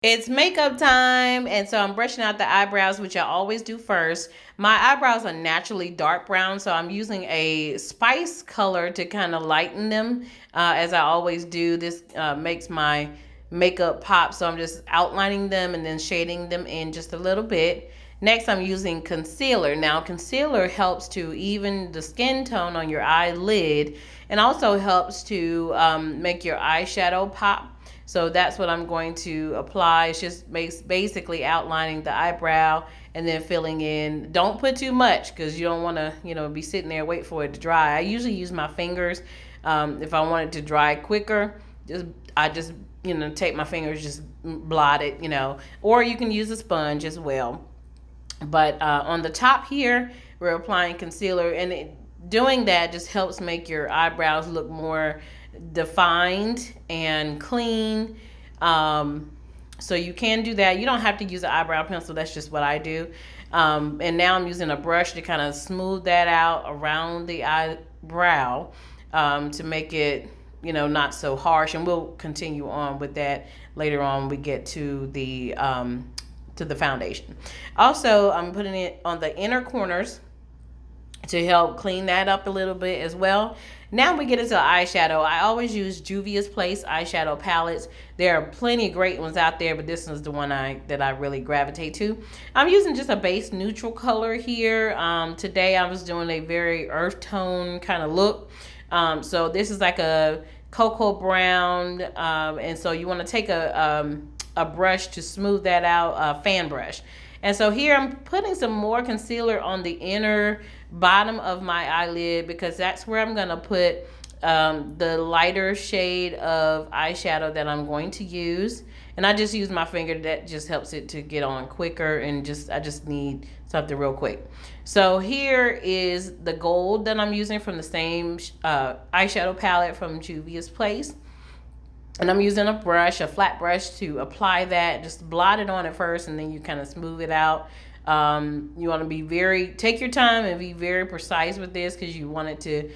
It's makeup time, and so I'm brushing out the eyebrows, which I always do first. My eyebrows are naturally dark brown, so I'm using a spice color to kind of lighten them, as I always do. This makes my makeup pop, so I'm just outlining them and then shading them in just a little bit. Next, I'm using concealer. Now, concealer helps to even the skin tone on your eyelid and also helps to make your eyeshadow pop. So that's what I'm going to apply. It's just basically outlining the eyebrow and then filling in. Don't put too much because you don't want to, be sitting there wait for it to dry. I usually use my fingers if I want it to dry quicker. I just take my fingers, just blot it, or you can use a sponge as well. But on the top here, we're applying concealer, and doing that just helps make your eyebrows look more defined and clean. So you can do that. You don't have to use an eyebrow pencil. That's just what I do. And now I'm using a brush to kind of smooth that out around the eyebrow to make it, not so harsh. And we'll continue on with that later on when we get to the foundation. Also, I'm putting it on the inner corners to help clean that up a little bit as well. Now we get into eyeshadow. I always use Juvia's Place eyeshadow palettes. There are plenty of great ones out there, but this is the one that I really gravitate to. I'm using just a base neutral color here. Today I was doing a very earth tone kind of look. So this is like a cocoa brown, and so you want to take a brush to smooth that out, a fan brush. And so here I'm putting some more concealer on the inner bottom of my eyelid because that's where I'm going to put the lighter shade of eyeshadow that I'm going to use. And I just use my finger. That just helps it to get on quicker, and I just need something real quick. So here is the gold that I'm using from the same eyeshadow palette from Juvia's Place. And I'm using a flat brush to apply that. Just blot it on at first, and then you kind of smooth it out. You want to take your time and be very precise with this because you want it to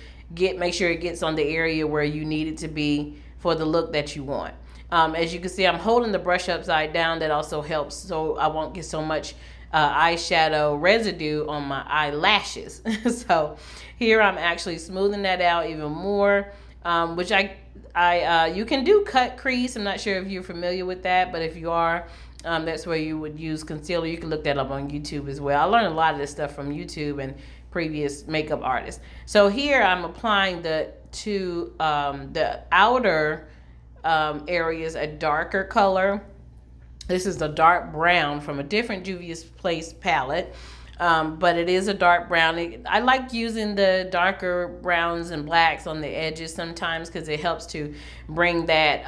make sure it gets on the area where you need it to be for the look that you want. As you can see, I'm holding the brush upside down. That also helps so I won't get so much eyeshadow residue on my eyelashes. So here I'm actually smoothing that out even more, which you can do cut crease. I'm not sure if you're familiar with that, but if you are, that's where you would use concealer. You can look that up on YouTube as well. I learned a lot of this stuff from YouTube and previous makeup artists. So here I'm applying the outer areas a darker color. This is the dark brown from a different Juvia's Place palette. But it is a dark brown. I like using the darker browns and blacks on the edges sometimes because it helps to bring that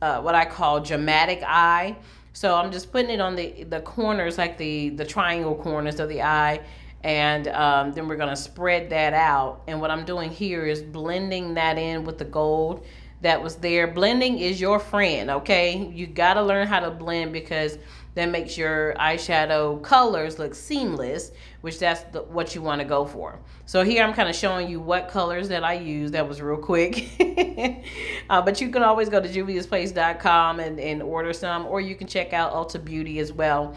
what I call dramatic eye. So I'm just putting it on the corners, like the triangle corners of the eye, and then we're going to spread that out. And what I'm doing here is blending that in with the gold that was there. Blending is your friend, okay? You got to learn how to blend because that makes your eyeshadow colors look seamless, which that's what you want to go for. So here I'm kind of showing you what colors that I use. That was real quick. But you can always go to juviasplace.com and order some, or you can check out Ulta Beauty as well.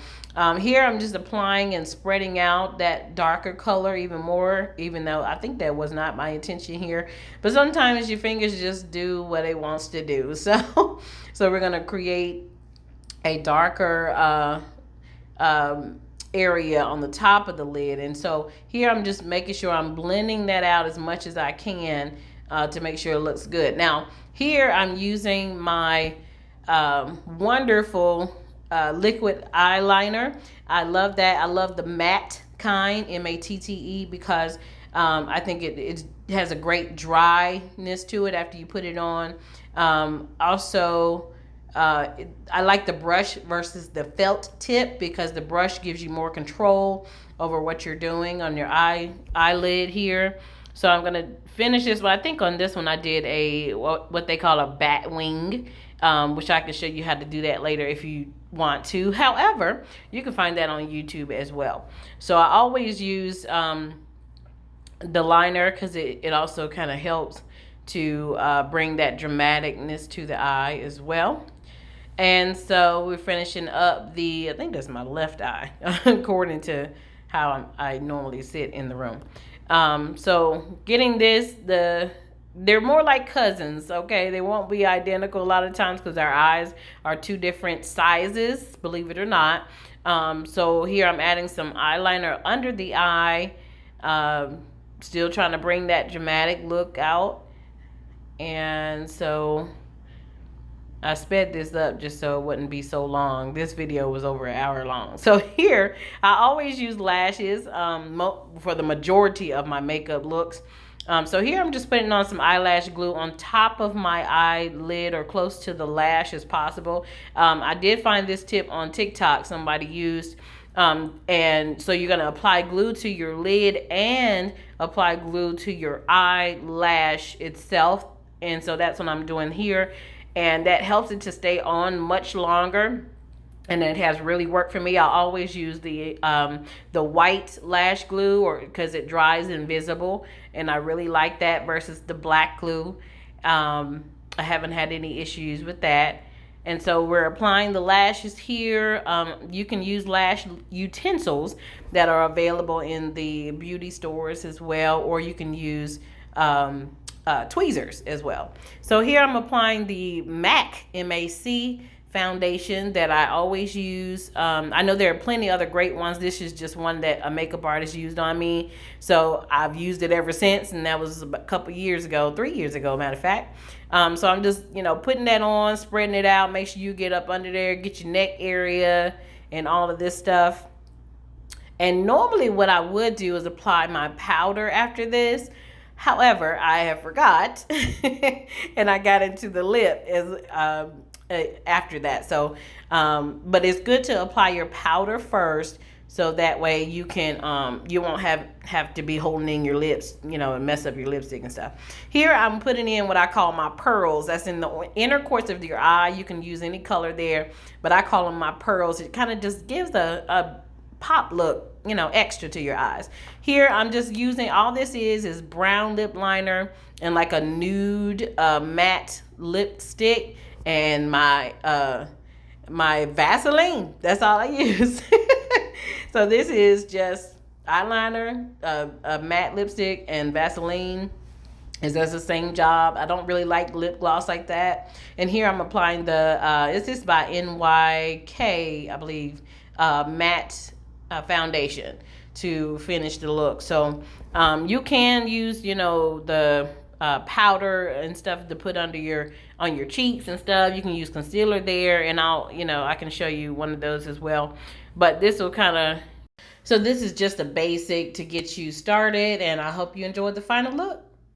Here I'm just applying and spreading out that darker color even more, even though I think that was not my intention here. But sometimes your fingers just do what it wants to do. So we're going to create a darker area on the top of the lid. And so here I'm just making sure I'm blending that out as much as I can to make sure it looks good. Now here I'm using my wonderful liquid eyeliner. I love that. I love the matte kind, M-A-T-T-E, because I think it has a great dryness to it after you put it on. Also, I like the brush versus the felt tip because the brush gives you more control over what you're doing on your eyelid here. So I'm going to finish this one. I think on this one I did what they call a bat wing, which I can show you how to do that later if you want to. However, you can find that on YouTube as well. So I always use the liner because it also kind of helps to bring that dramaticness to the eye as well. And so we're finishing up the, I think that's my left eye, according to how I normally sit in the room. So getting this, they're more like cousins, okay? They won't be identical a lot of times because our eyes are two different sizes, believe it or not. So here I'm adding some eyeliner under the eye, still trying to bring that dramatic look out. And so I sped this up just so it wouldn't be so long. This video was over an hour long. So here, I always use lashes for the majority of my makeup looks. So here I'm just putting on some eyelash glue on top of my eyelid or close to the lash as possible. I did find this tip on TikTok somebody used. And so you're going to apply glue to your lid and apply glue to your eyelash itself. And so that's what I'm doing here. And that helps it to stay on much longer, and it has really worked for me. I always use the white lash glue, or because it dries invisible, and I really like that versus the black glue. I haven't had any issues with that. And so we're applying the lashes here. You can use lash utensils that are available in the beauty stores as well, or you can use tweezers as well. So here I'm applying the MAC foundation that I always use. I know there are plenty other great ones. This is just one that a makeup artist used on me, so I've used it ever since, and that was a couple years ago, 3 years ago, matter of fact. So I'm just, putting that on, spreading it out. Make sure you get up under there, get your neck area and all of this stuff. And normally what I would do is apply my powder after this. However, I have forgot and I got into the lip after that. So, but it's good to apply your powder first, so that way you can you won't have to be holding in your lips, and mess up your lipstick and stuff. Here I'm putting in what I call my pearls. That's in the inner course of your eye. You can use any color there, but I call them my pearls. It kind of just gives a pop look, extra to your eyes. Here I'm just using, all this is brown lip liner and like a nude matte lipstick and my my Vaseline. That's all I use. So this is just eyeliner, a matte lipstick, and Vaseline. It does the same job. I don't really like lip gloss like that. And here I'm applying the this is by NYK, I believe, matte foundation to finish the look. So you can use the powder and stuff to put under on your cheeks and stuff. You can use concealer there, and I can show you one of those as well. But this will so this is just a basic to get you started, and I hope you enjoyed the final look.